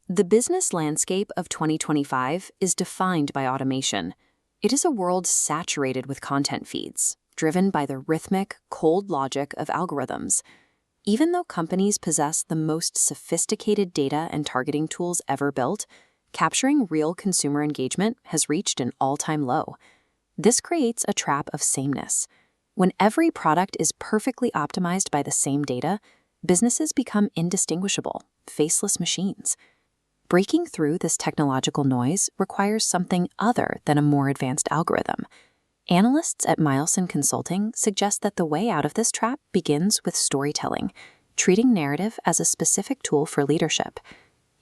The business landscape of 2025 is defined by automation. It is a world saturated with content feeds, driven by the rhythmic, cold logic of algorithms. Even though companies possess the most sophisticated data and targeting tools ever built, capturing real consumer engagement has reached an all-time low. This creates a trap of sameness. When every product is perfectly optimized by the same data, businesses become indistinguishable, faceless machines. Breaking through this technological noise requires something other than a more advanced algorithm. Analysts at Milesen Consulting suggest that the way out of this trap begins with storytelling, treating narrative as a specific tool for leadership.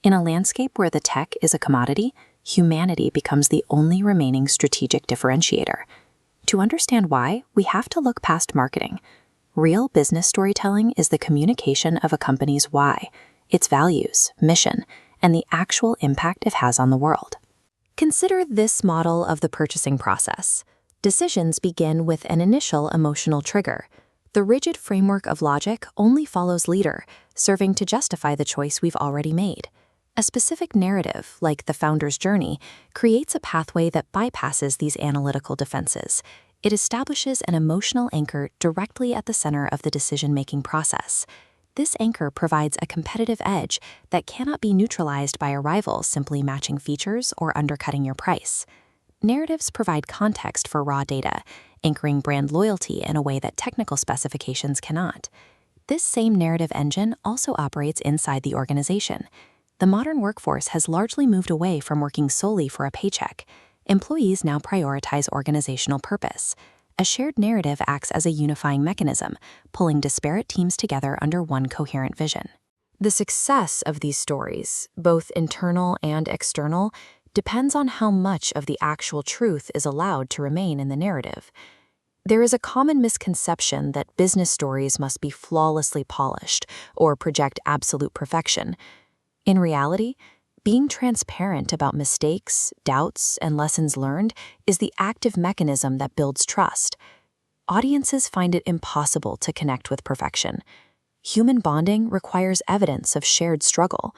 In a landscape where the tech is a commodity, humanity becomes the only remaining strategic differentiator. To understand why, we have to look past marketing. Real business storytelling is the communication of a company's why, its values, mission, and the actual impact it has on the world. Consider this model of the purchasing process. Decisions begin with an initial emotional trigger. The rigid framework of logic only follows leader, serving to justify the choice we've already made. A specific narrative, like the founder's journey, creates a pathway that bypasses these analytical defenses. It establishes an emotional anchor directly at the center of the decision-making process. This anchor provides a competitive edge that cannot be neutralized by a rival simply matching features or undercutting your price. Narratives provide context for raw data, anchoring brand loyalty in a way that technical specifications cannot. This same narrative engine also operates inside the organization. The modern workforce has largely moved away from working solely for a paycheck. Employees now prioritize organizational purpose. A shared narrative acts as a unifying mechanism, pulling disparate teams together under one coherent vision. The success of these stories, both internal and external, depends on how much of the actual truth is allowed to remain in the narrative. There is a common misconception that business stories must be flawlessly polished or project absolute perfection. In reality, being transparent about mistakes, doubts, and lessons learned is the active mechanism that builds trust. Audiences find it impossible to connect with perfection. Human bonding requires evidence of shared struggle.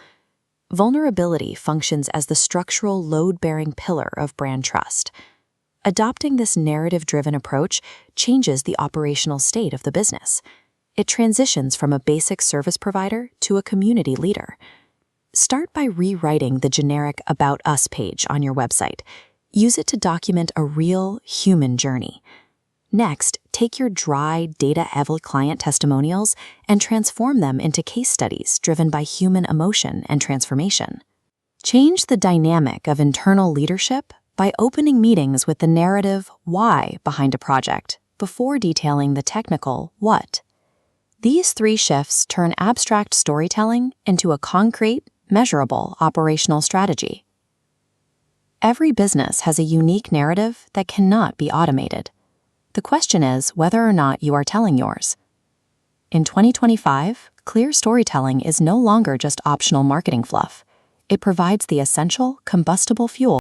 Vulnerability functions as the structural load-bearing pillar of brand trust. Adopting this narrative-driven approach changes the operational state of the business. It transitions from a basic service provider to a community leader. Start by rewriting the generic About Us page on your website. Use it to document a real human journey. Next, take your dry, data-heavy client testimonials and transform them into case studies driven by human emotion and transformation. Change the dynamic of internal leadership by opening meetings with the narrative why behind a project before detailing the technical what. These three shifts turn abstract storytelling into a concrete, measurable operational strategy. Every business has a unique narrative that cannot be automated. The question is whether or not you are telling yours. In 2025, clear storytelling is no longer just optional marketing fluff. It provides the essential, combustible fuel